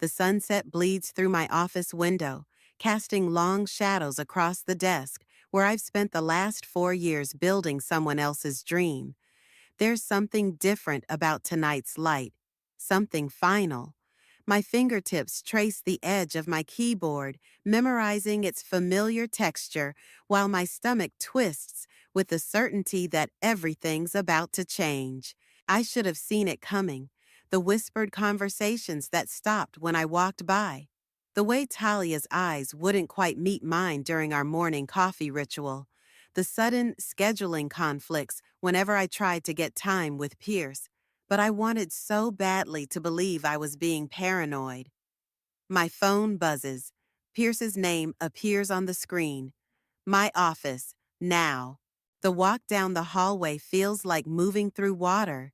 The sunset bleeds through my office window, casting long shadows across the desk where I've spent the last 4 years building someone else's dream. There's something different about tonight's light, something final. My fingertips trace the edge of my keyboard, memorizing its familiar texture, while my stomach twists with the certainty that everything's about to change. I should have seen it coming. The whispered conversations that stopped when I walked by. The way Talia's eyes wouldn't quite meet mine during our morning coffee ritual. The sudden scheduling conflicts whenever I tried to get time with Pierce. But I wanted so badly to believe I was being paranoid. My phone buzzes. Pierce's name appears on the screen. My office, now. The walk down the hallway feels like moving through water.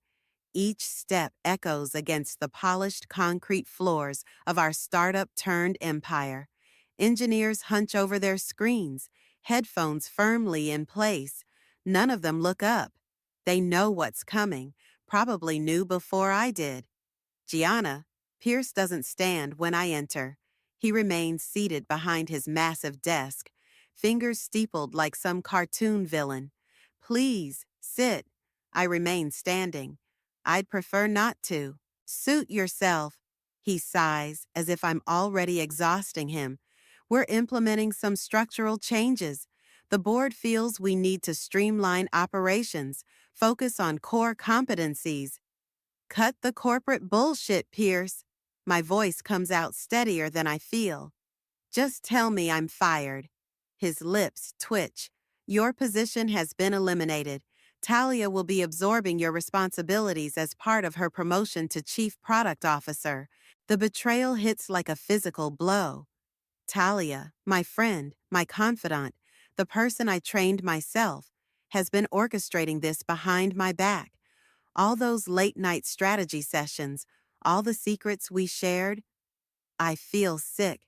Each step echoes against the polished concrete floors of our startup-turned empire. Engineers hunch over their screens, headphones firmly in place. None of them look up. They know what's coming, probably knew before I did. Gianna, Pierce doesn't stand when I enter. He remains seated behind his massive desk, fingers steepled like some cartoon villain. Please, sit. I remain standing. I'd prefer not to. Suit yourself. He sighs as if I'm already exhausting him. We're implementing some structural changes. The board feels we need to streamline operations, focus on core competencies. Cut the corporate bullshit, Pierce. My voice comes out steadier than I feel. Just tell me I'm fired. His lips twitch. Your position has been eliminated. Talia will be absorbing your responsibilities as part of her promotion to Chief Product Officer. The betrayal hits like a physical blow. Talia, my friend, my confidant, the person I trained myself, has been orchestrating this behind my back. All those late-night strategy sessions, all the secrets we shared. I feel sick.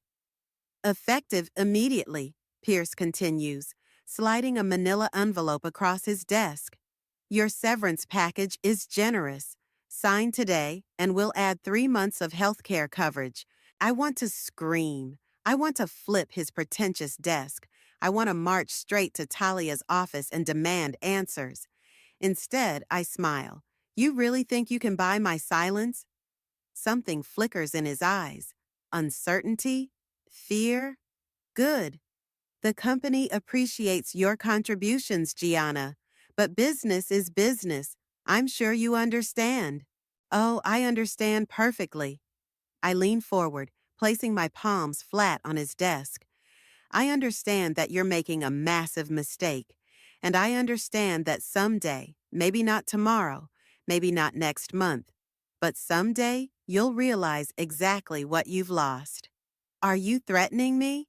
Effective immediately, Pierce continues, sliding a manila envelope across his desk. Your severance package is generous. Sign today, and we'll add 3 months of healthcare coverage. I want to scream. I want to flip his pretentious desk. I want to march straight to Talia's office and demand answers. Instead, I smile. You really think you can buy my silence? Something flickers in his eyes. Uncertainty? Fear? Good. The company appreciates your contributions, Gianna. But business is business. I'm sure you understand. Oh, I understand perfectly. I lean forward, placing my palms flat on his desk. I understand that you're making a massive mistake. And I understand that someday, maybe not tomorrow, maybe not next month, but someday you'll realize exactly what you've lost. Are you threatening me?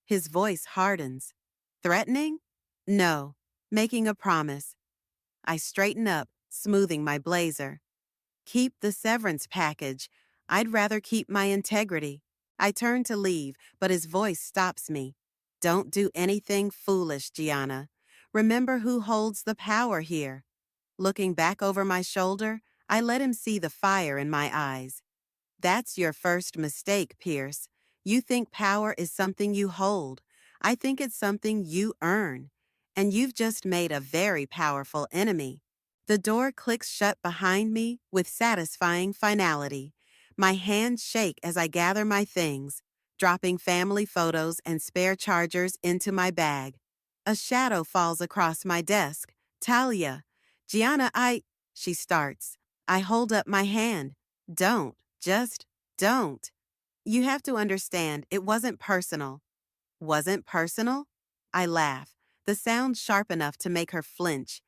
His voice hardens. Threatening? No. Making a promise. I straighten up, smoothing my blazer. Keep the severance package. I'd rather keep my integrity. I turn to leave, but his voice stops me. Don't do anything foolish, Gianna. Remember who holds the power here. Looking back over my shoulder, I let him see the fire in my eyes. That's your first mistake, Pierce. You think power is something you hold. I think it's something you earn. And you've just made a very powerful enemy. The door clicks shut behind me with satisfying finality. My hands shake as I gather my things, dropping family photos and spare chargers into my bag. A shadow falls across my desk. Talia. Gianna, she starts. I hold up my hand. Don't. Just don't. You have to understand, it wasn't personal. Wasn't personal? I laugh, the sound sharp enough to make her flinch.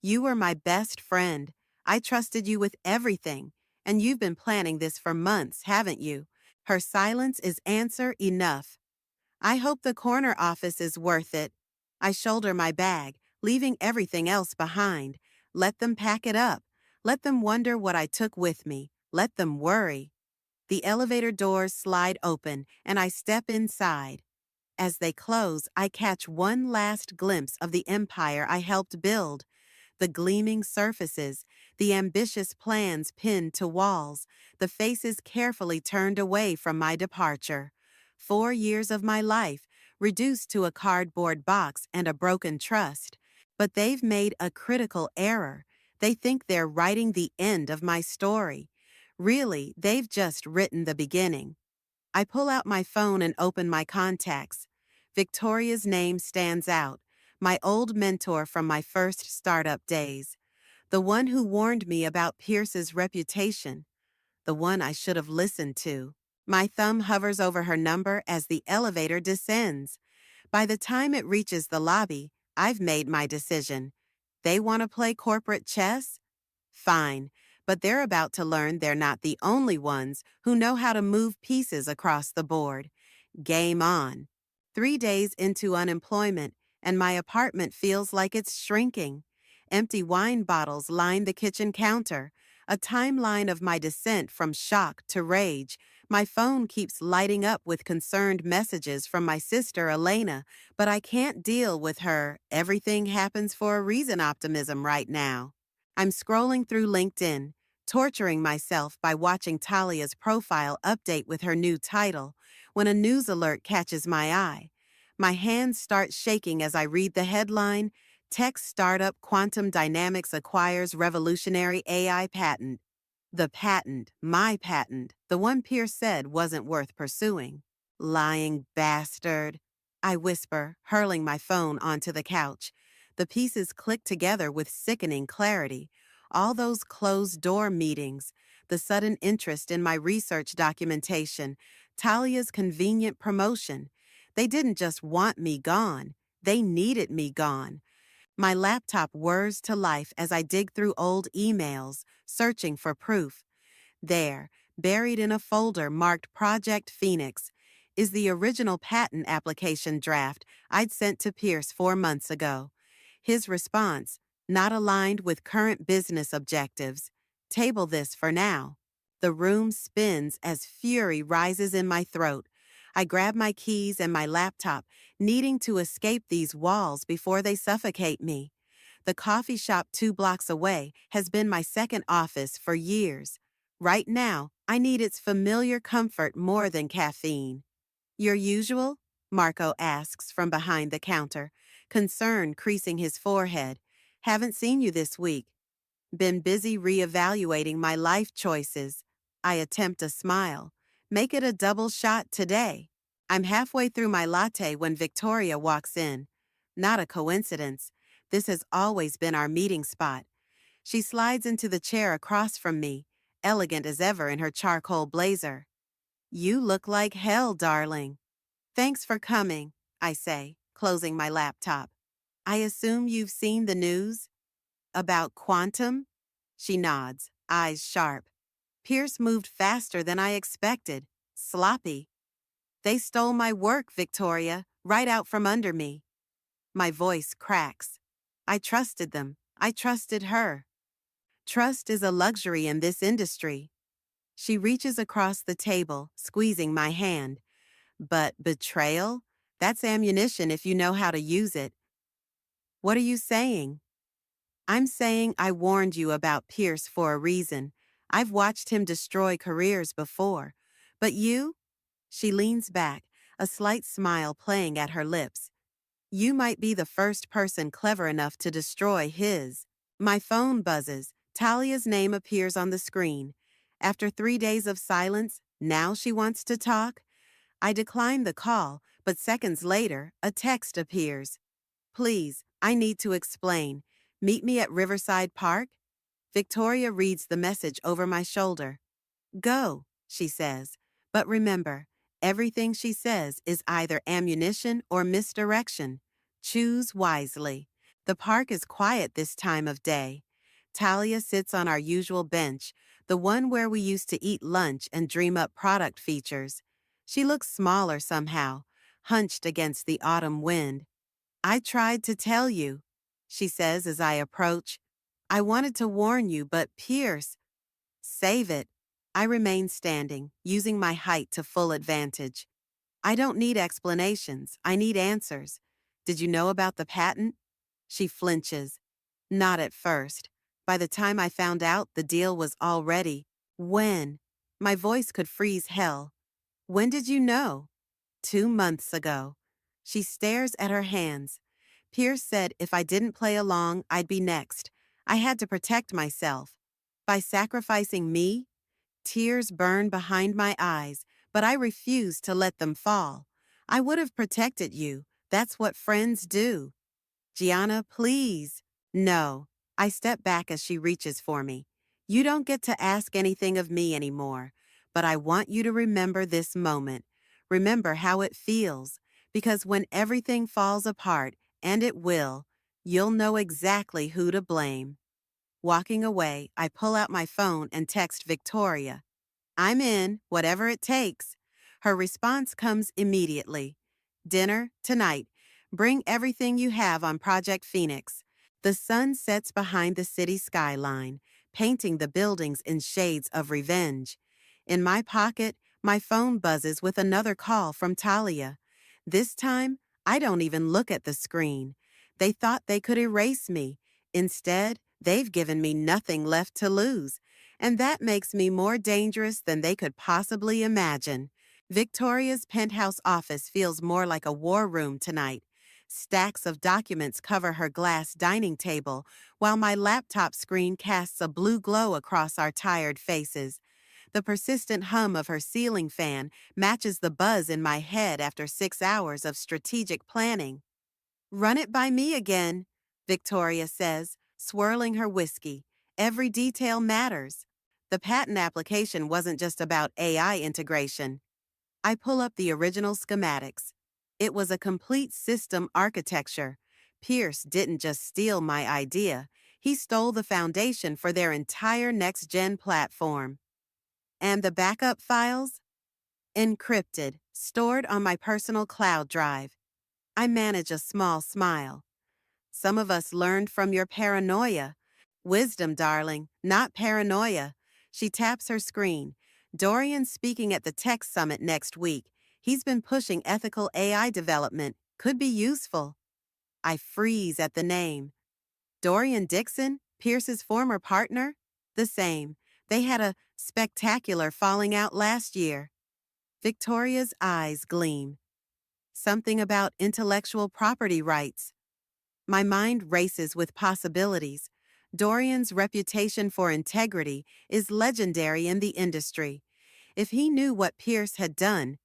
You were my best friend. I trusted you with everything, and you've been planning this for months, haven't you? Her silence is answer enough. I hope the corner office is worth it. I shoulder my bag, leaving everything else behind. Let them pack it up. Let them wonder what I took with me. Let them worry. The elevator doors slide open, and I step inside. As they close, I catch one last glimpse of the empire I helped build. The gleaming surfaces, the ambitious plans pinned to walls, the faces carefully turned away from my departure. 4 years of my life, reduced to a cardboard box and a broken trust. But they've made a critical error. They think they're writing the end of my story. Really, they've just written the beginning. I pull out my phone and open my contacts. Victoria's name stands out, my old mentor from my first startup days. The one who warned me about Pierce's reputation. The one I should have listened to. My thumb hovers over her number as the elevator descends. By the time it reaches the lobby, I've made my decision. They want to play corporate chess? Fine, but they're about to learn they're not the only ones who know how to move pieces across the board. Game on. 3 days into unemployment, and my apartment feels like it's shrinking. Empty wine bottles line the kitchen counter, a timeline of my descent from shock to rage. My phone keeps lighting up with concerned messages from my sister Elena, but I can't deal with her everything happens for a reason optimism right now. I'm scrolling through LinkedIn, torturing myself by watching Talia's profile update with her new title, when a news alert catches my eye. My hands start shaking as I read the headline, Tech Startup Quantum Dynamics Acquires Revolutionary AI Patent. The patent, my patent, the one Pierce said wasn't worth pursuing. Lying bastard. I whisper, hurling my phone onto the couch. The pieces click together with sickening clarity. All those closed-door meetings, the sudden interest in my research documentation, Talia's convenient promotion. They didn't just want me gone. They needed me gone. My laptop whirs to life as I dig through old emails, searching for proof. There, buried in a folder marked Project Phoenix, is the original patent application draft I'd sent to Pierce 4 months ago. His response, not aligned with current business objectives. Table this for now. The room spins as fury rises in my throat. I grab my keys and my laptop, needing to escape these walls before they suffocate me. The coffee shop 2 blocks away has been my second office for years. Right now, I need its familiar comfort more than caffeine. Your usual? Marco asks from behind the counter, concern creasing his forehead. Haven't seen you this week. Been busy reevaluating my life choices. I attempt a smile. Make it a double shot today. I'm halfway through my latte when Victoria walks in. Not a coincidence. This has always been our meeting spot. She slides into the chair across from me, elegant as ever in her charcoal blazer. You look like hell, darling. Thanks for coming, I say, closing my laptop. I assume you've seen the news? About quantum? She nods, eyes sharp. Pierce moved faster than I expected. Sloppy. They stole my work, Victoria, right out from under me. My voice cracks. I trusted them. I trusted her. Trust is a luxury in this industry. She reaches across the table, squeezing my hand. But betrayal? That's ammunition if you know how to use it. What are you saying? I'm saying I warned you about Pierce for a reason. I've watched him destroy careers before. But you? She leans back, a slight smile playing at her lips. You might be the first person clever enough to destroy his. My phone buzzes. Talia's name appears on the screen. After 3 days of silence, now she wants to talk? I decline the call, but seconds later, a text appears. Please, I need to explain. Meet me at Riverside Park? Victoria reads the message over my shoulder. Go, she says. But remember, everything she says is either ammunition or misdirection. Choose wisely. The park is quiet this time of day. Talia sits on our usual bench, the one where we used to eat lunch and dream up product features. She looks smaller somehow, hunched against the autumn wind. I tried to tell you, she says as I approach. I wanted to warn you, but Pierce. Save it. I remain standing, using my height to full advantage. I don't need explanations. I need answers. Did you know about the patent? She flinches. Not at first. By the time I found out the deal was already, when? My voice could freeze hell. When did you know? 2 months ago. She stares at her hands. Pierce said if I didn't play along, I'd be next. I had to protect myself. By sacrificing me? Tears burned behind my eyes, but I refused to let them fall. I would have protected you. That's what friends do. Gianna, please. No. I step back as she reaches for me. You don't get to ask anything of me anymore, but I want you to remember this moment. Remember how it feels, because when everything falls apart, and it will, you'll know exactly who to blame. Walking away, I pull out my phone and text Victoria. I'm in, whatever it takes. Her response comes immediately. Dinner, tonight. Bring everything you have on Project Phoenix. The sun sets behind the city skyline, painting the buildings in shades of revenge. In my pocket, my phone buzzes with another call from Talia. This time, I don't even look at the screen. They thought they could erase me. Instead, they've given me nothing left to lose. And that makes me more dangerous than they could possibly imagine. Victoria's penthouse office feels more like a war room tonight. Stacks of documents cover her glass dining table, while my laptop screen casts a blue glow across our tired faces. The persistent hum of her ceiling fan matches the buzz in my head after 6 hours of strategic planning. Run it by me again, Victoria says, swirling her whiskey. Every detail matters. The patent application wasn't just about AI integration. I pull up the original schematics. It was a complete system architecture. Pierce didn't just steal my idea. He stole the foundation for their entire next-gen platform. And the backup files? Encrypted, stored on my personal cloud drive. I manage a small smile. Some of us learned from your paranoia. Wisdom, darling, not paranoia. She taps her screen. Dorian's speaking at the Tech Summit next week. He's been pushing ethical AI development. Could be useful. I freeze at the name. Dorian Dixon, Pierce's former partner? The same. They had a spectacular falling out last year. Victoria's eyes gleam. Something about intellectual property rights. My mind races with possibilities. Dorian's reputation for integrity is legendary in the industry. If he knew what Pierce had done,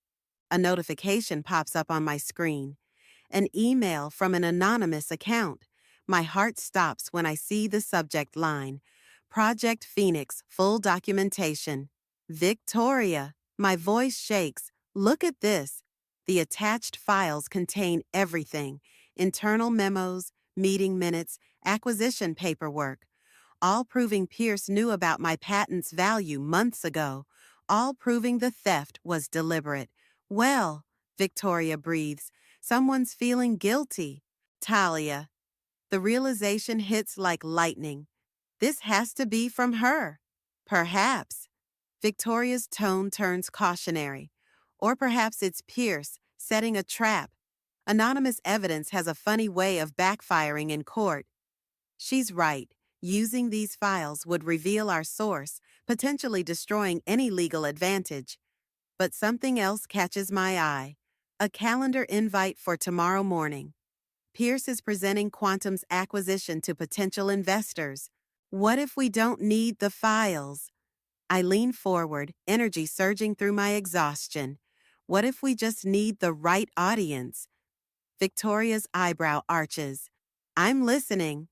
a notification pops up on my screen. An email from an anonymous account. My heart stops when I see the subject line. Project Phoenix, full documentation. Victoria. My voice shakes. Look at this. The attached files contain everything. Internal memos, meeting minutes, acquisition paperwork. All proving Pierce knew about my patent's value months ago. All proving the theft was deliberate. Well, Victoria breathes. Someone's feeling guilty. Talia. The realization hits like lightning. This has to be from her. Perhaps. Victoria's tone turns cautionary. Or perhaps it's Pierce setting a trap. Anonymous evidence has a funny way of backfiring in court. She's right. Using these files would reveal our source, potentially destroying any legal advantage. But something else catches my eye. A calendar invite for tomorrow morning. Pierce is presenting Quantum's acquisition to potential investors. What if we don't need the files? I lean forward, energy surging through my exhaustion. What if we just need the right audience? Victoria's eyebrow arches. I'm listening.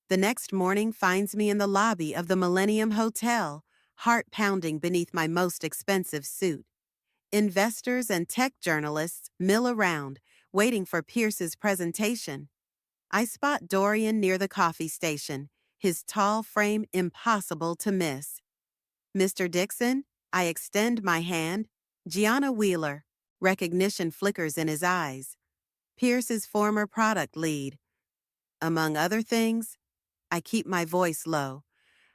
The next morning finds me in the lobby of the Millennium Hotel, heart pounding beneath my most expensive suit. Investors and tech journalists mill around, waiting for Pierce's presentation. I spot Dorian near the coffee station, his tall frame impossible to miss. Mr. Dixon, I extend my hand. Gianna Wheeler. Recognition flickers in his eyes. Pierce's former product lead. Among other things, I keep my voice low.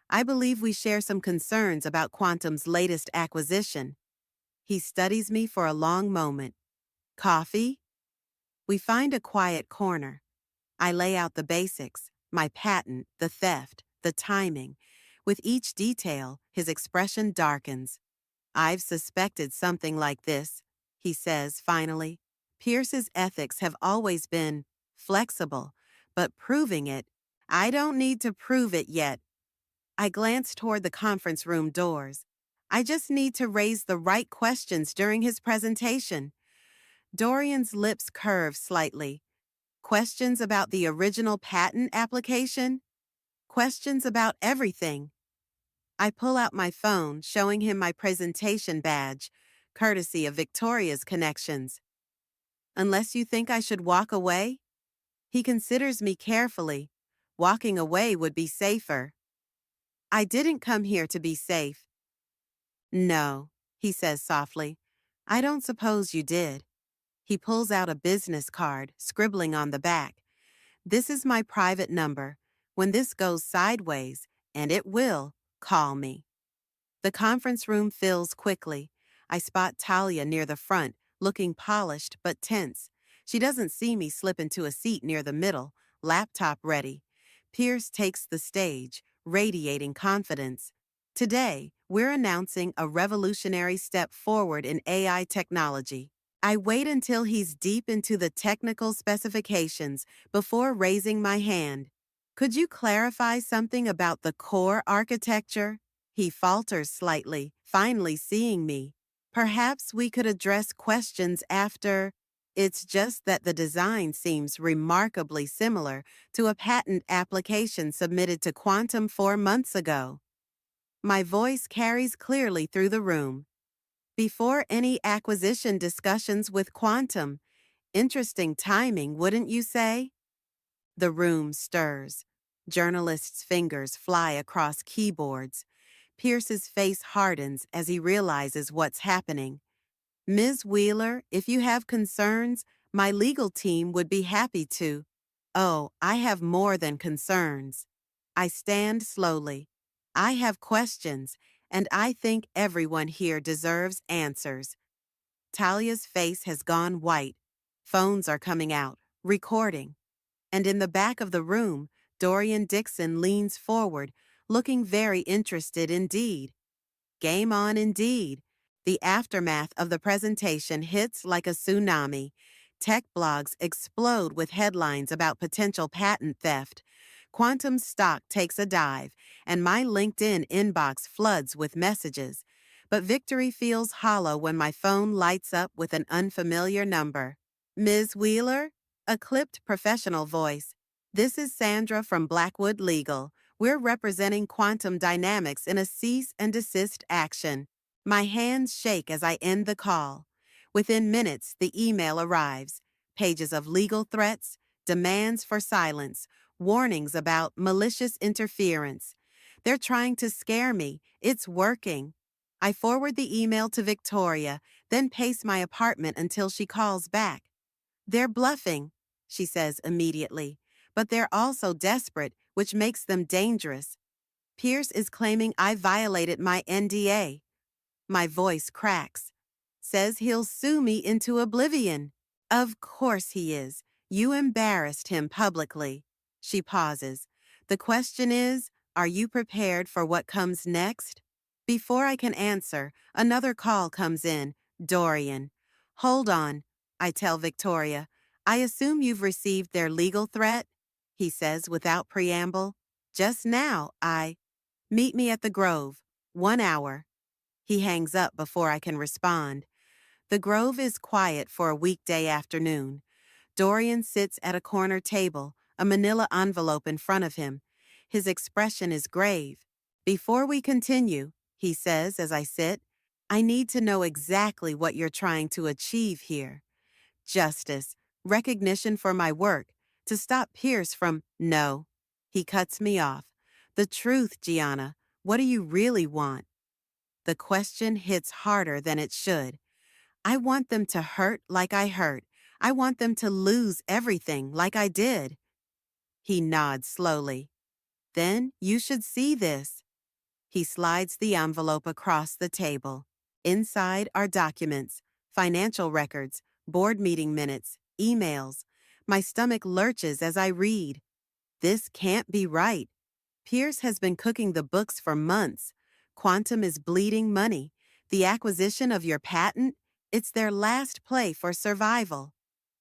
I believe we share some concerns about Quantum's latest acquisition. He studies me for a long moment. Coffee? We find a quiet corner. I lay out the basics, my patent, the theft, the timing. With each detail, his expression darkens. I've suspected something like this, he says finally. Pierce's ethics have always been flexible, but proving it, I don't need to prove it yet. I glance toward the conference room doors. I just need to raise the right questions during his presentation. Dorian's lips curve slightly. Questions about the original patent application? Questions about everything. I pull out my phone, showing him my presentation badge, courtesy of Victoria's connections. Unless you think I should walk away? He considers me carefully. Walking away would be safer. I didn't come here to be safe. No, he says softly. I don't suppose you did. He pulls out a business card, scribbling on the back. This is my private number. When this goes sideways, and it will, call me. The conference room fills quickly. I spot Talia near the front, looking polished but tense. She doesn't see me slip into a seat near the middle, laptop ready. Pierce takes the stage, radiating confidence. Today, we're announcing a revolutionary step forward in AI technology. I wait until he's deep into the technical specifications before raising my hand. Could you clarify something about the core architecture? He falters slightly, finally seeing me. Perhaps we could address questions after. It's just that the design seems remarkably similar to a patent application submitted to Quantum 4 months ago. My voice carries clearly through the room. Before any acquisition discussions with Quantum, interesting timing, wouldn't you say? The room stirs. Journalists' fingers fly across keyboards. Pierce's face hardens as he realizes what's happening. Ms. Wheeler, if you have concerns, my legal team would be happy to. Oh, I have more than concerns. I stand slowly. I have questions, and I think everyone here deserves answers. Talia's face has gone white. Phones are coming out, recording. And in the back of the room, Dorian Dixon leans forward, looking very interested indeed. Game on indeed. The aftermath of the presentation hits like a tsunami. Tech blogs explode with headlines about potential patent theft. Quantum stock takes a dive, and my LinkedIn inbox floods with messages. But victory feels hollow when my phone lights up with an unfamiliar number. Ms. Wheeler? A clipped professional voice. This is Sandra from Blackwood Legal. We're representing Quantum Dynamics in a cease and desist action. My hands shake as I end the call. Within minutes, the email arrives. Pages of legal threats, demands for silence, warnings about malicious interference. They're trying to scare me. It's working. I forward the email to Victoria, then pace my apartment until she calls back. They're bluffing, she says immediately, but they're also desperate, which makes them dangerous. Pierce is claiming I violated my NDA. My voice cracks. Says he'll sue me into oblivion. Of course he is. You embarrassed him publicly. She pauses. The question is, are you prepared for what comes next? Before I can answer, another call comes in. Dorian. Hold on, I tell Victoria. I assume you've received their legal threat? He says without preamble. Just now, meet me at the Grove. 1 hour. He hangs up before I can respond. The Grove is quiet for a weekday afternoon. Dorian sits at a corner table, a manila envelope in front of him. His expression is grave. Before we continue, he says as I sit, I need to know exactly what you're trying to achieve here. Justice, recognition for my work, to stop Pierce from, no. He cuts me off. The truth, Gianna, what do you really want? The question hits harder than it should. I want them to hurt like I hurt. I want them to lose everything like I did. He nods slowly. Then you should see this. He slides the envelope across the table. Inside are documents, financial records, board meeting minutes, emails. My stomach lurches as I read. This can't be right. Pierce has been cooking the books for months. Quantum is bleeding money. The acquisition of your patent, it's their last play for survival.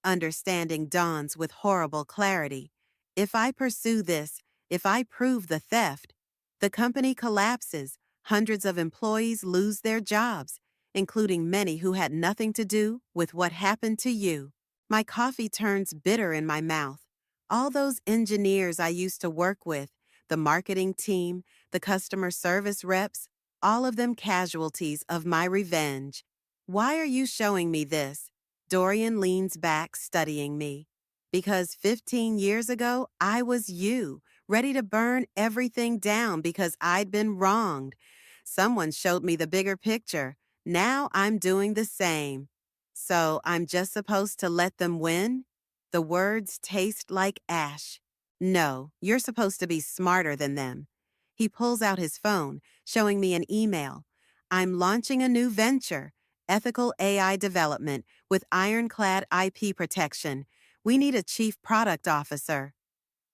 Understanding dawns with horrible clarity. If I pursue this, if I prove the theft, the company collapses. Hundreds of employees lose their jobs, including many who had nothing to do with what happened to you. My coffee turns bitter in my mouth. All those engineers I used to work with, the marketing team, the customer service reps, all of them casualties of my revenge. Why are you showing me this? Dorian leans back, studying me. Because 15 years ago, I was you, ready to burn everything down because I'd been wronged. Someone showed me the bigger picture. Now I'm doing the same. So I'm just supposed to let them win? The words taste like ash. No, you're supposed to be smarter than them. He pulls out his phone, showing me an email. I'm launching a new venture, ethical AI development with ironclad IP protection. We need a chief product officer.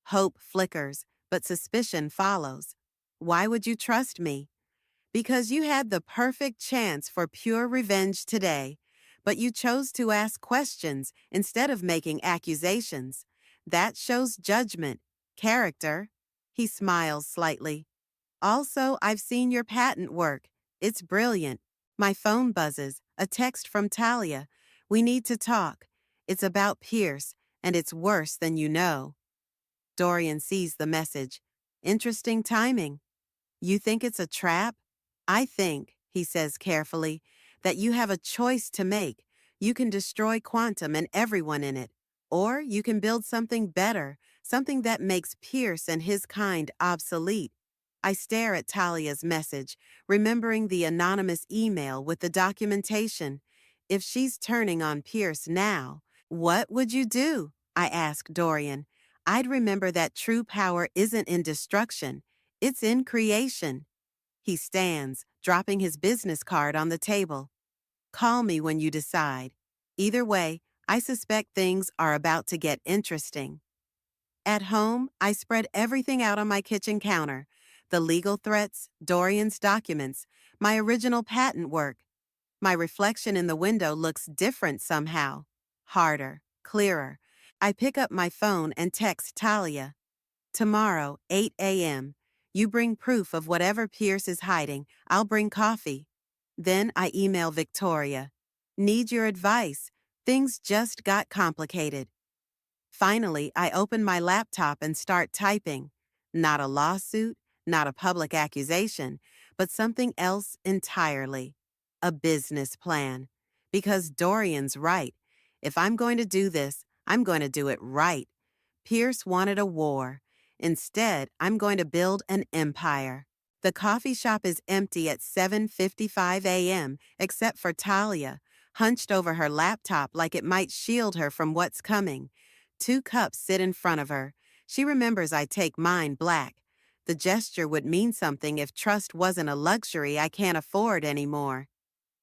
Hope flickers, but suspicion follows. Why would you trust me? Because you had the perfect chance for pure revenge today, but you chose to ask questions instead of making accusations. That shows judgment, character. He smiles slightly. Also, I've seen your patent work. It's brilliant. My phone buzzes, a text from Talia. We need to talk. It's about Pierce, and it's worse than you know. Dorian sees the message. Interesting timing. You think it's a trap? I think, he says carefully, that you have a choice to make. You can destroy Quantum and everyone in it, or you can build something better, something that makes Pierce and his kind obsolete. I stare at Talia's message, remembering the anonymous email with the documentation. If she's turning on Pierce now, what would you do? I ask Dorian. I'd remember that true power isn't in destruction, it's in creation. He stands, dropping his business card on the table. Call me when you decide. Either way, I suspect things are about to get interesting. At home, I spread everything out on my kitchen counter. The legal threats, Dorian's documents, my original patent work. My reflection in the window looks different somehow. Harder, clearer. I pick up my phone and text Talia. Tomorrow, 8 a.m. You bring proof of whatever Pierce is hiding. I'll bring coffee. Then I email Victoria. Need your advice. Things just got complicated. Finally, I open my laptop and start typing. Not a lawsuit, not a public accusation, but something else entirely. A business plan. Because Dorian's right. If I'm going to do this, I'm going to do it right. Pierce wanted a war. Instead, I'm going to build an empire. The coffee shop is empty at 7:55 a.m., except for Talia, hunched over her laptop like it might shield her from what's coming. 2 cups sit in front of her. She remembers I take mine black. The gesture would mean something if trust wasn't a luxury I can't afford anymore.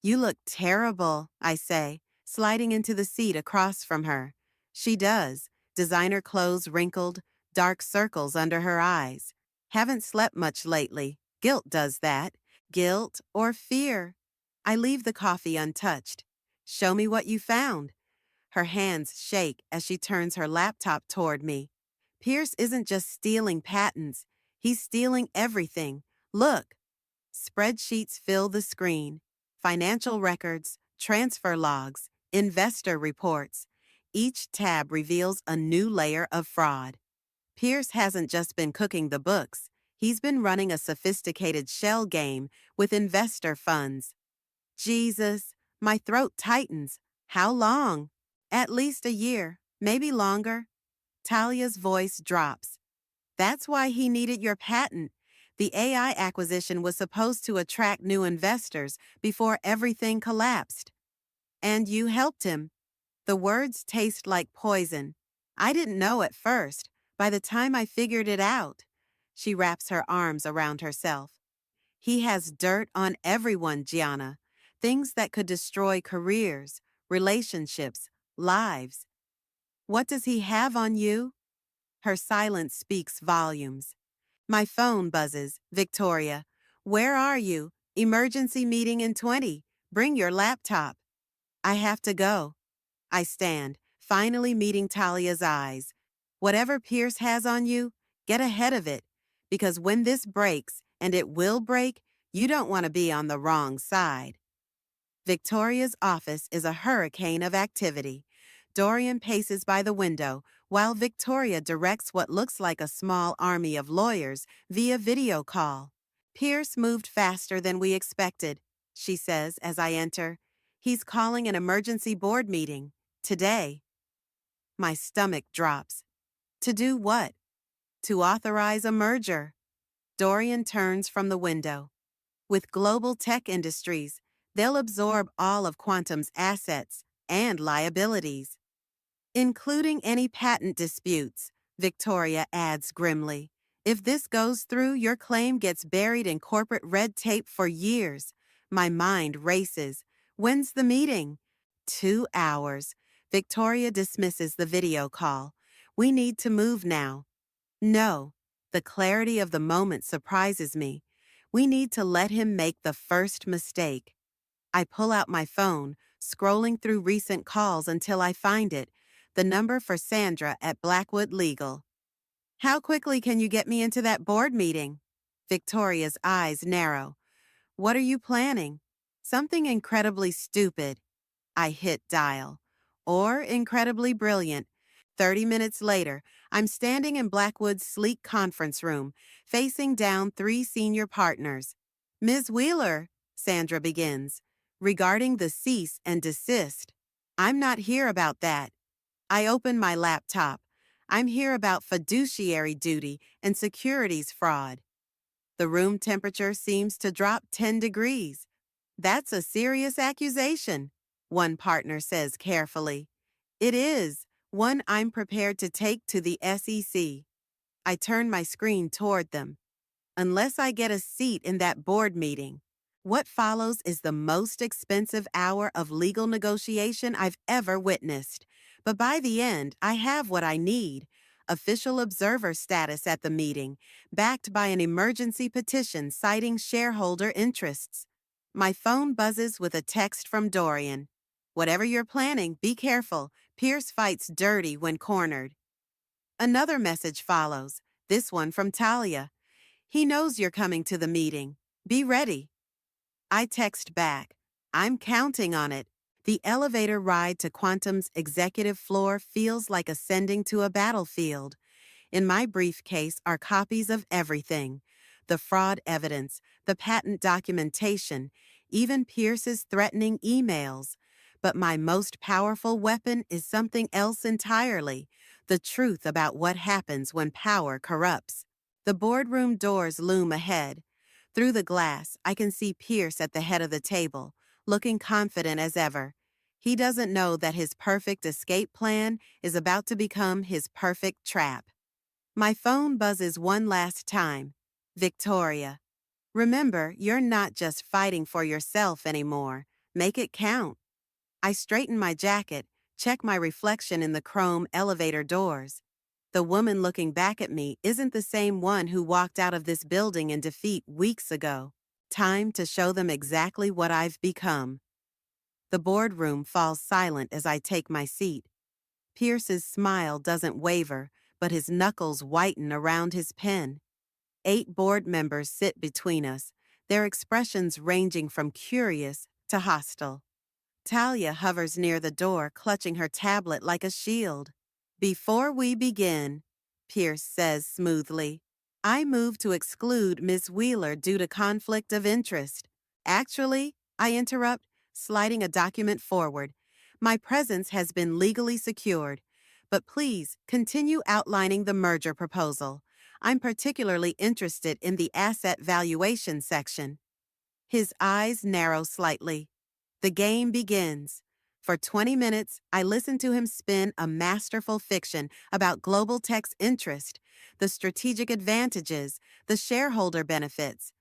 You look terrible, I say, sliding into the seat across from her. She does, designer clothes wrinkled, dark circles under her eyes. Haven't slept much lately. Guilt does that. Guilt or fear. I leave the coffee untouched. Show me what you found. Her hands shake as she turns her laptop toward me. Pierce isn't just stealing patents. He's stealing everything. Look. Spreadsheets fill the screen. Financial records, transfer logs, investor reports. Each tab reveals a new layer of fraud. Pierce hasn't just been cooking the books. He's been running a sophisticated shell game with investor funds. Jesus, my throat tightens. How long? At least a year, maybe longer. Talia's voice drops. That's why he needed your patent. The AI acquisition was supposed to attract new investors before everything collapsed. And you helped him. The words taste like poison. I didn't know at first. By the time I figured it out. She wraps her arms around herself. He has dirt on everyone, Gianna. Things that could destroy careers, relationships, lives. What does he have on you? Her silence speaks volumes. My phone buzzes. Victoria. Where are you? Emergency meeting in 20. Bring your laptop. I have to go. I stand, finally meeting Talia's eyes. Whatever Pierce has on you, get ahead of it. Because when this breaks, and it will break, you don't want to be on the wrong side. Victoria's office is a hurricane of activity. Dorian paces by the window, while Victoria directs what looks like a small army of lawyers via video call. Pierce moved faster than we expected, she says as I enter. He's calling an emergency board meeting. Today. My stomach drops. To do what? To authorize a merger. Dorian turns from the window. With global tech industries, they'll absorb all of Quantum's assets and liabilities, including any patent disputes, Victoria adds grimly. If this goes through, your claim gets buried in corporate red tape for years. My mind races. When's the meeting? 2 hours. Victoria dismisses the video call. We need to move now. No. The clarity of the moment surprises me. We need to let him make the first mistake. I pull out my phone, scrolling through recent calls until I find it, the number for Sandra at Blackwood Legal. How quickly can you get me into that board meeting? Victoria's eyes narrow. What are you planning? Something incredibly stupid. I hit dial. Or incredibly brilliant. 30 minutes later, I'm standing in Blackwood's sleek conference room, facing down 3 senior partners. Ms. Wheeler, Sandra begins, regarding the cease and desist. I'm not here about that. I open my laptop. I'm here about fiduciary duty and securities fraud. The room temperature seems to drop 10 degrees. That's a serious accusation, one partner says carefully. It is, one I'm prepared to take to the SEC. I turn my screen toward them. Unless I get a seat in that board meeting, what follows is the most expensive hour of legal negotiation I've ever witnessed. But by the end, I have what I need. Official observer status at the meeting, backed by an emergency petition citing shareholder interests. My phone buzzes with a text from Dorian. Whatever you're planning, be careful. Pierce fights dirty when cornered. Another message follows, this one from Talia. He knows you're coming to the meeting. Be ready. I text back. I'm counting on it. The elevator ride to Quantum's executive floor feels like ascending to a battlefield. In my briefcase are copies of everything. The fraud evidence, the patent documentation, even Pierce's threatening emails. But my most powerful weapon is something else entirely, the truth about what happens when power corrupts. The boardroom doors loom ahead. Through the glass, I can see Pierce at the head of the table, looking confident as ever. He doesn't know that his perfect escape plan is about to become his perfect trap. My phone buzzes one last time. Victoria. Remember, you're not just fighting for yourself anymore. Make it count. I straighten my jacket, check my reflection in the chrome elevator doors. The woman looking back at me isn't the same one who walked out of this building in defeat weeks ago. Time to show them exactly what I've become. The boardroom falls silent as I take my seat. Pierce's smile doesn't waver, but his knuckles whiten around his pen. 8 board members sit between us, their expressions ranging from curious to hostile. Talia hovers near the door, clutching her tablet like a shield. Before we begin, Pierce says smoothly, I move to exclude Ms. Wheeler due to conflict of interest. Actually, I interrupt, sliding a document forward. My presence has been legally secured. But please, continue outlining the merger proposal. I'm particularly interested in the asset valuation section. His eyes narrow slightly. The game begins. For 20 minutes, I listen to him spin a masterful fiction about global tech's interest, the strategic advantages, the shareholder benefits.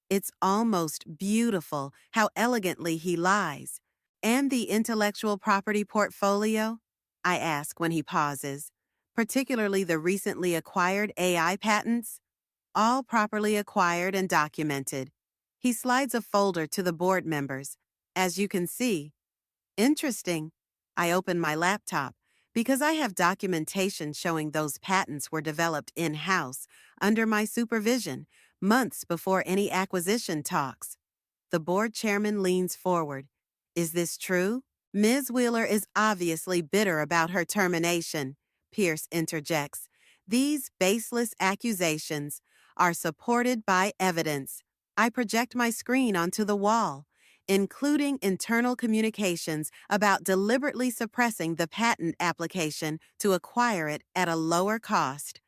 It's almost beautiful how elegantly he lies. And the intellectual property portfolio? I ask when he pauses. Particularly the recently acquired AI patents? all properly acquired and documented. He slides a folder to the board members. As you can see, interesting. I open my laptop because I have documentation showing those patents were developed in-house under my supervision months before any acquisition talks. The board chairman leans forward. Is this true? Ms. Wheeler is obviously bitter about her termination, Pierce interjects. These baseless accusations are supported by evidence. I project my screen onto the wall, including internal communications about deliberately suppressing the patent application to acquire it at a lower cost.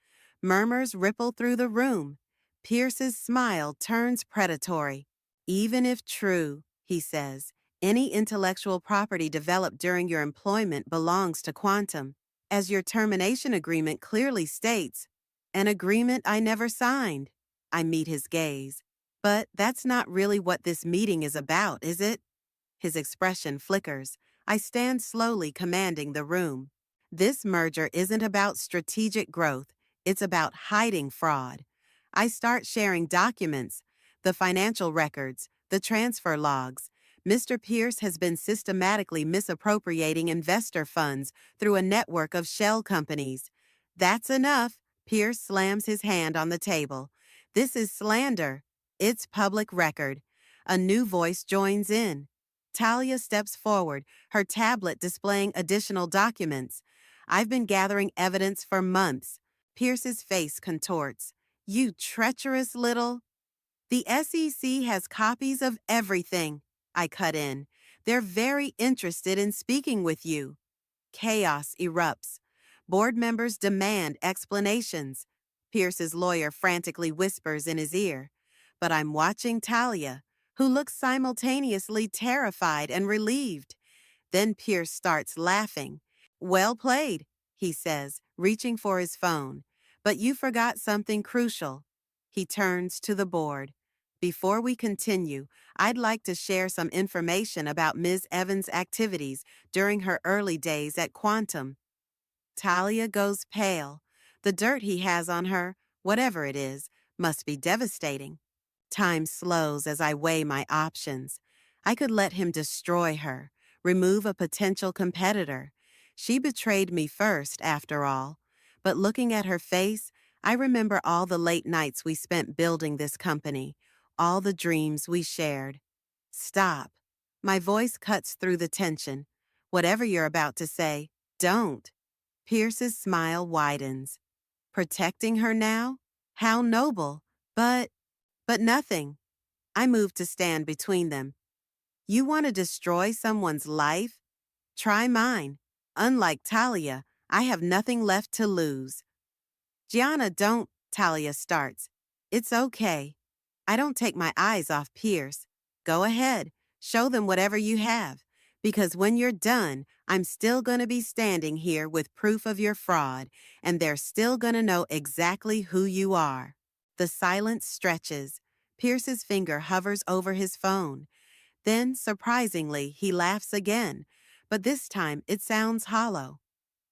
Murmurs ripple through the room. Pierce's smile turns predatory. Even if true, he says, any intellectual property developed during your employment belongs to Quantum, as your termination agreement clearly states. An agreement I never signed. I meet his gaze. But that's not really what this meeting is about, is it? His expression flickers. I stand slowly, commanding the room. This merger isn't about strategic growth. It's about hiding fraud. I start sharing documents, the financial records, the transfer logs. Mr. Pierce has been systematically misappropriating investor funds through a network of shell companies. That's enough. Pierce slams his hand on the table. This is slander. It's public record. A new voice joins in. Talia steps forward, her tablet displaying additional documents. I've been gathering evidence for months. Pierce's face contorts. You treacherous little... The SEC has copies of everything. I cut in. They're very interested in speaking with you. Chaos erupts. Board members demand explanations. Pierce's lawyer frantically whispers in his ear. But I'm watching Talia, who looks simultaneously terrified and relieved. Then Pierce starts laughing. Well played, he says, reaching for his phone. But you forgot something crucial. He turns to the board. Before we continue, I'd like to share some information about Ms. Evans' activities during her early days at Quantum. Talia goes pale. The dirt he has on her, whatever it is, must be devastating. Time slows as I weigh my options. I could let him destroy her, remove a potential competitor. She betrayed me first, after all. But looking at her face, I remember all the late nights we spent building this company, all the dreams we shared. Stop. My voice cuts through the tension. Whatever you're about to say, don't. Pierce's smile widens. Protecting her now? How noble. But nothing. I move to stand between them. You want to destroy someone's life? Try mine. Unlike Talia, I have nothing left to lose. Gianna, don't, Talia starts. It's okay. I don't take my eyes off Pierce. Go ahead. Show them whatever you have. Because when you're done, I'm still going to be standing here with proof of your fraud, and they're still going to know exactly who you are. The silence stretches. Pierce's finger hovers over his phone. Then, surprisingly, he laughs again, but this time it sounds hollow.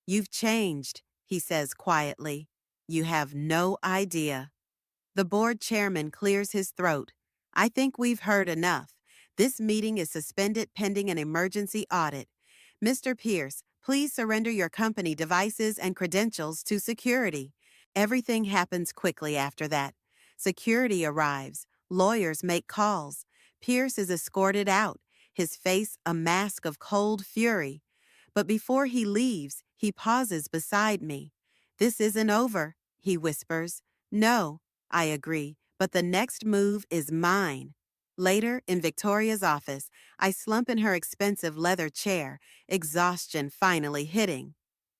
You've changed, he says quietly. You have no idea. The board chairman clears his throat. I think we've heard enough. This meeting is suspended pending an emergency audit. Mr. Pierce, please surrender your company devices and credentials to security. Everything happens quickly after that. Security arrives. Lawyers make calls. Pierce is escorted out, his face a mask of cold fury. But before he leaves, he pauses beside me. This isn't over, he whispers. No, I agree, but the next move is mine. Later, in Victoria's office, I slump in her expensive leather chair, exhaustion finally hitting.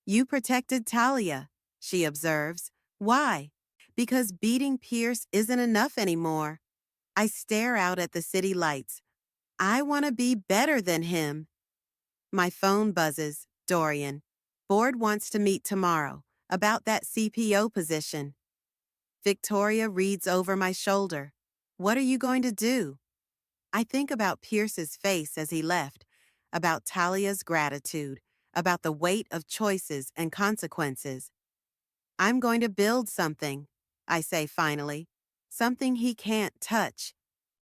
You protected Talia, she observes. Why? Because beating Pierce isn't enough anymore. I stare out at the city lights. I want to be better than him. My phone buzzes. Dorian. Board wants to meet tomorrow about that CPO position. Victoria reads over my shoulder. What are you going to do? I think about Pierce's face as he left, about Talia's gratitude, about the weight of choices and consequences. I'm going to build something, I say finally. something he can't touch.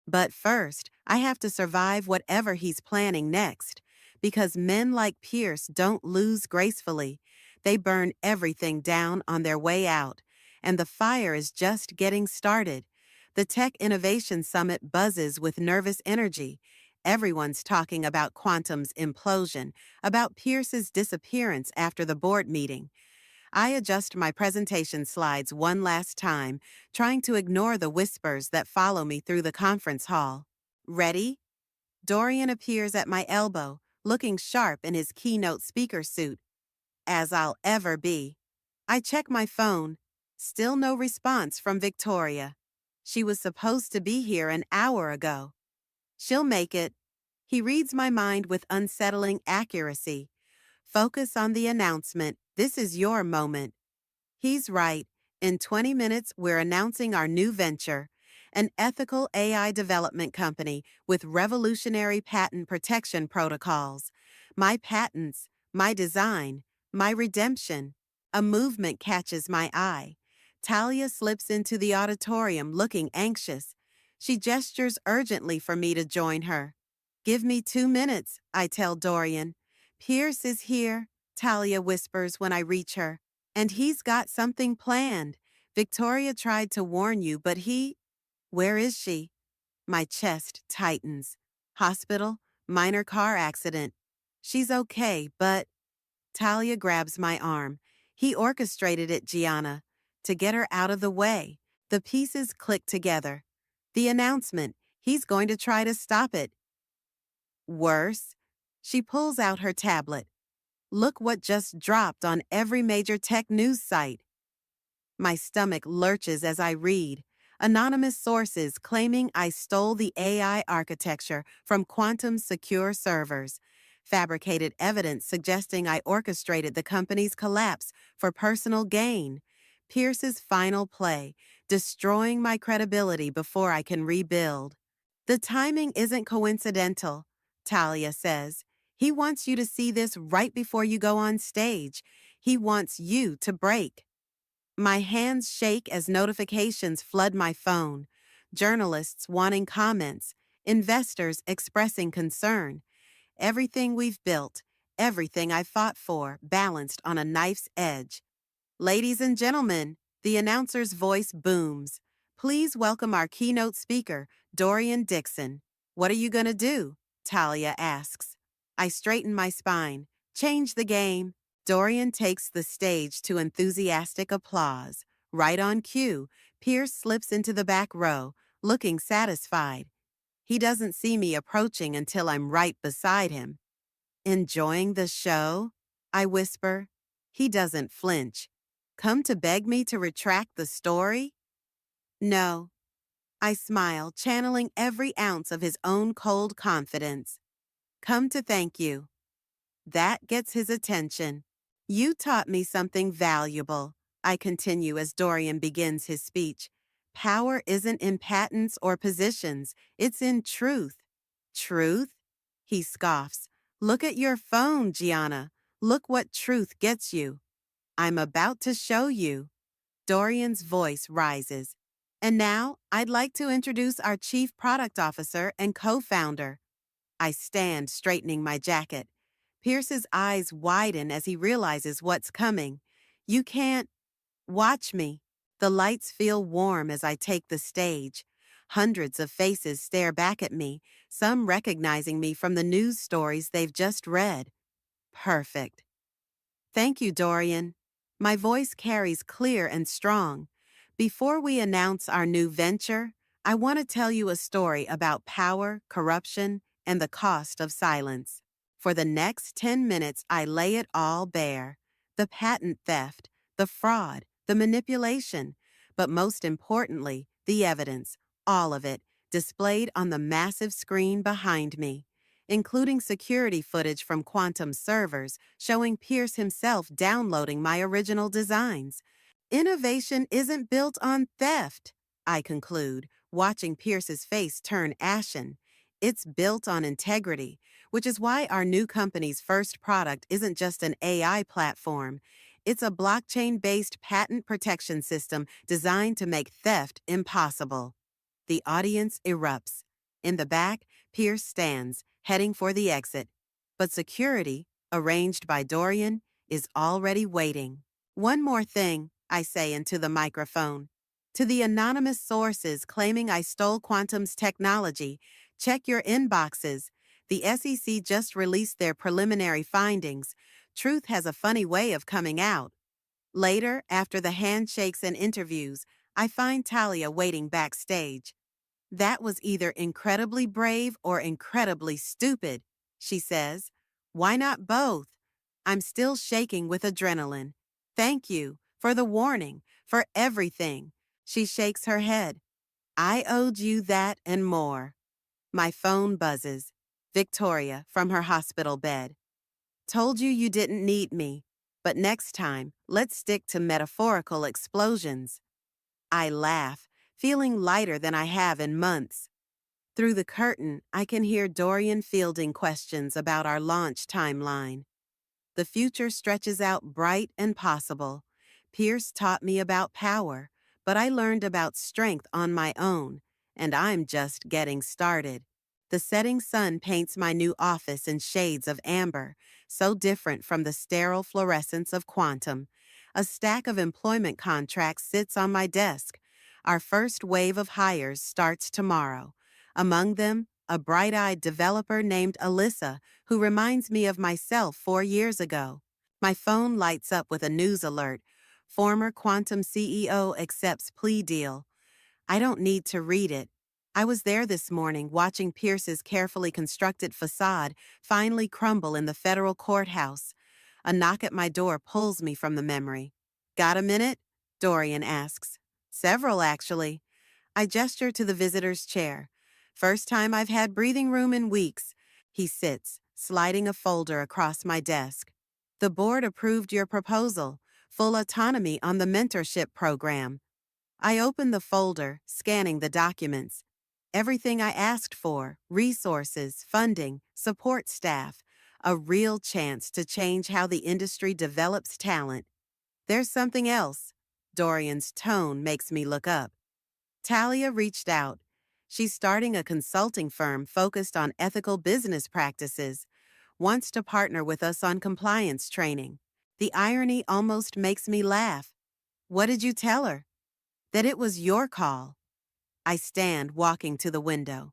But first, I have to survive whatever he's planning next. Because men like Pierce don't lose gracefully. They burn everything down on their way out. And the fire is just getting started. The Tech Innovation Summit buzzes with nervous energy. Everyone's talking about Quantum's implosion, about Pierce's disappearance after the board meeting. I adjust my presentation slides one last time, trying to ignore the whispers that follow me through the conference hall. Ready? Dorian appears at my elbow, looking sharp in his keynote speaker suit. As I'll ever be. I check my phone. Still no response from Victoria. She was supposed to be here an hour ago. She'll make it. He reads my mind with unsettling accuracy. Focus on the announcement. This is your moment. He's right. In 20 minutes, we're announcing our new venture, an ethical AI development company with revolutionary patent protection protocols. My patents, my design, my redemption. A movement catches my eye. Talia slips into the auditorium looking anxious. She gestures urgently for me to join her. Give me 2 minutes, I tell Dorian. Pierce is here, Talia whispers when I reach her. And he's got something planned. Victoria tried to warn you, but he... Where is she? My chest tightens. Hospital, minor car accident. She's okay, but... Talia grabs my arm. He orchestrated it, Gianna. To get her out of the way. The pieces click together. The announcement. He's going to try to stop it. Worse. She pulls out her tablet. Look what just dropped on every major tech news site. My stomach lurches as I read. Anonymous sources claiming I stole the AI architecture from Quantum's secure servers. Fabricated evidence suggesting I orchestrated the company's collapse for personal gain. Pierce's final play, destroying my credibility before I can rebuild. The timing isn't coincidental, Talia says. He wants you to see this right before you go on stage. He wants you to break. My hands shake as notifications flood my phone. Journalists wanting comments. Investors expressing concern. Everything we've built, everything I fought for, balanced on a knife's edge. Ladies and gentlemen, the announcer's voice booms. Please welcome our keynote speaker, Dorian Dixon. What are you going to do? Talia asks. I straighten my spine. Change the game. Dorian takes the stage to enthusiastic applause. Right on cue, Pierce slips into the back row, looking satisfied. He doesn't see me approaching until I'm right beside him. Enjoying the show? I whisper. He doesn't flinch. Come to beg me to retract the story? No. I smile, channeling every ounce of his own cold confidence. Come to thank you. That gets his attention. You taught me something valuable, I continue as Dorian begins his speech. Power isn't in patents or positions, it's in truth. Truth? He scoffs. Look at your phone, Gianna. Look what truth gets you. I'm about to show you. Dorian's voice rises. And now, I'd like to introduce our Chief Product Officer and co-founder. I stand, straightening my jacket. Pierce's eyes widen as he realizes what's coming. You can't... Watch me. The lights feel warm as I take the stage. Hundreds of faces stare back at me, some recognizing me from the news stories they've just read. Perfect. Thank you, Dorian. My voice carries clear and strong. Before we announce our new venture, I want to tell you a story about power, corruption, and the cost of silence. For the next 10 minutes, I lay it all bare. The patent theft, the fraud, the manipulation, but most importantly, the evidence, all of it, displayed on the massive screen behind me, including security footage from Quantum servers showing Pierce himself downloading my original designs. Innovation isn't built on theft, I conclude, watching Pierce's face turn ashen. It's built on integrity, which is why our new company's first product isn't just an AI platform. It's a blockchain-based patent protection system designed to make theft impossible. The audience erupts. In the back, Pierce stands, heading for the exit. But security, arranged by Dorian, is already waiting. One more thing, I say into the microphone. To the anonymous sources claiming I stole Quantum's technology, check your inboxes. The SEC just released their preliminary findings. Truth has a funny way of coming out. Later, after the handshakes and interviews, I find Talia waiting backstage. That was either incredibly brave or incredibly stupid, she says. Why not both? I'm still shaking with adrenaline. Thank you for the warning, for everything. She shakes her head. I owed you that and more. My phone buzzes. Victoria from her hospital bed. Told you you didn't need me, but next time, let's stick to metaphorical explosions. I laugh, feeling lighter than I have in months. Through the curtain, I can hear Dorian fielding questions about our launch timeline. The future stretches out bright and possible. Pierce taught me about power, but I learned about strength on my own, and I'm just getting started. The setting sun paints my new office in shades of amber, so different from the sterile fluorescence of Quantum. A stack of employment contracts sits on my desk. Our first wave of hires starts tomorrow. Among them, a bright-eyed developer named Alyssa, who reminds me of myself 4 years ago. My phone lights up with a news alert. Former Quantum CEO accepts plea deal. I don't need to read it. I was there this morning watching Pierce's carefully constructed facade finally crumble in the federal courthouse. A knock at my door pulls me from the memory. Got a minute? Dorian asks. Several, actually. I gesture to the visitor's chair. First time I've had breathing room in weeks. He sits, sliding a folder across my desk. The board approved your proposal, full autonomy on the mentorship program. I open the folder, scanning the documents. Everything I asked for, resources, funding, support staff, a real chance to change how the industry develops talent. There's something else. Dorian's tone makes me look up. Talia reached out. She's starting a consulting firm focused on ethical business practices, wants to partner with us on compliance training. The irony almost makes me laugh. What did you tell her? That it was your call. I stand walking to the window.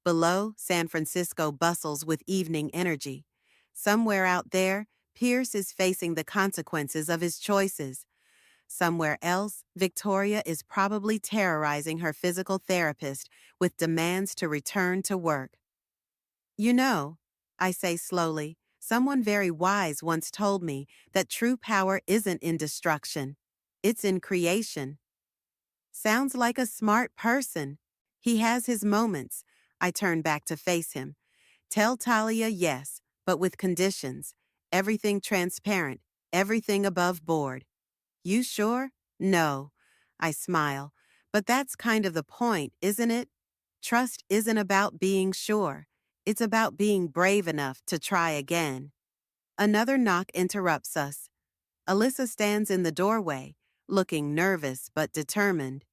Below, San Francisco bustles with evening energy. Somewhere out there, Pierce is facing the consequences of his choices. Somewhere else, Victoria is probably terrorizing her physical therapist with demands to return to work. You know, I say slowly, someone very wise once told me that true power isn't in destruction. It's in creation. Sounds like a smart person. He has his moments. I turn back to face him. Tell Talia yes, but with conditions. Everything transparent, everything above board. You sure? No. I smile. But that's kind of the point, isn't it? Trust isn't about being sure. It's about being brave enough to try again. Another knock interrupts us. Alyssa stands in the doorway, looking nervous but determined.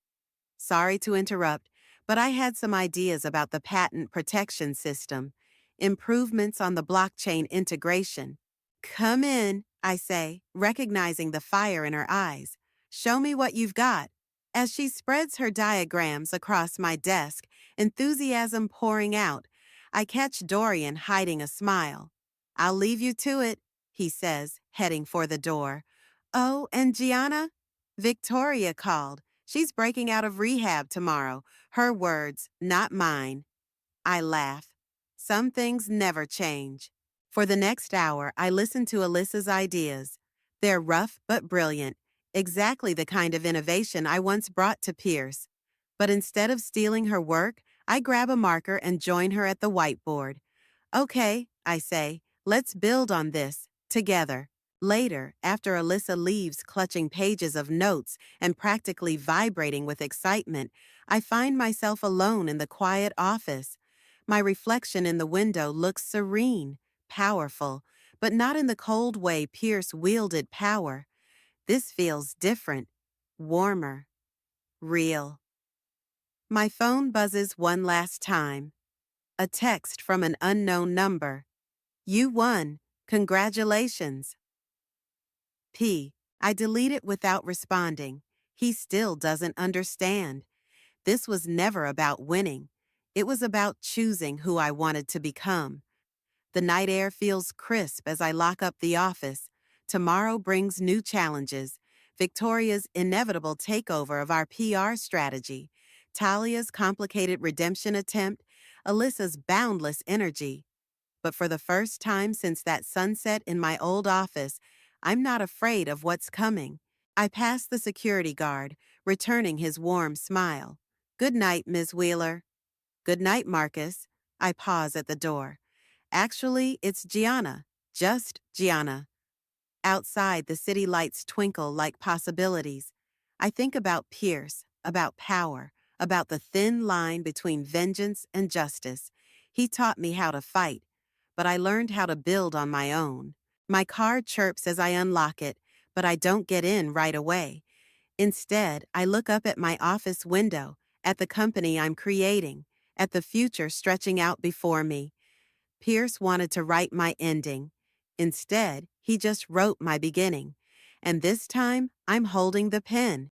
Sorry to interrupt, but I had some ideas about the patent protection system, improvements on the blockchain integration. Come in, I say, recognizing the fire in her eyes. Show me what you've got. As she spreads her diagrams across my desk, enthusiasm pouring out, I catch Dorian hiding a smile. I'll leave you to it, he says, heading for the door. Oh, and Gianna? Victoria called. She's breaking out of rehab tomorrow. Her words, not mine. I laugh. Some things never change. For the next hour, I listen to Alyssa's ideas. They're rough but brilliant, exactly the kind of innovation I once brought to Pierce. But instead of stealing her work, I grab a marker and join her at the whiteboard. Okay, I say, let's build on this, together. Later, after Alyssa leaves clutching pages of notes and practically vibrating with excitement, I find myself alone in the quiet office. My reflection in the window looks serene, powerful, but not in the cold way Pierce wielded power. This feels different, warmer, real. My phone buzzes one last time. A text from an unknown number. You won. Congratulations. P. I delete it without responding. He still doesn't understand. This was never about winning. It was about choosing who I wanted to become. The night air feels crisp as I lock up the office. Tomorrow brings new challenges. Victoria's inevitable takeover of our PR strategy. Talia's complicated redemption attempt. Alyssa's boundless energy. But for the first time since that sunset in my old office, I'm not afraid of what's coming. I pass the security guard, returning his warm smile. Good night, Ms. Wheeler. Good night, Marcus. I pause at the door. Actually, it's Gianna. Just Gianna. Outside, the city lights twinkle like possibilities. I think about Pierce, about power, about the thin line between vengeance and justice. He taught me how to fight, but I learned how to build on my own. My car chirps as I unlock it, but I don't get in right away. Instead, I look up at my office window, at the company I'm creating, at the future stretching out before me. Pierce wanted to write my ending. Instead, he just wrote my beginning. And this time, I'm holding the pen.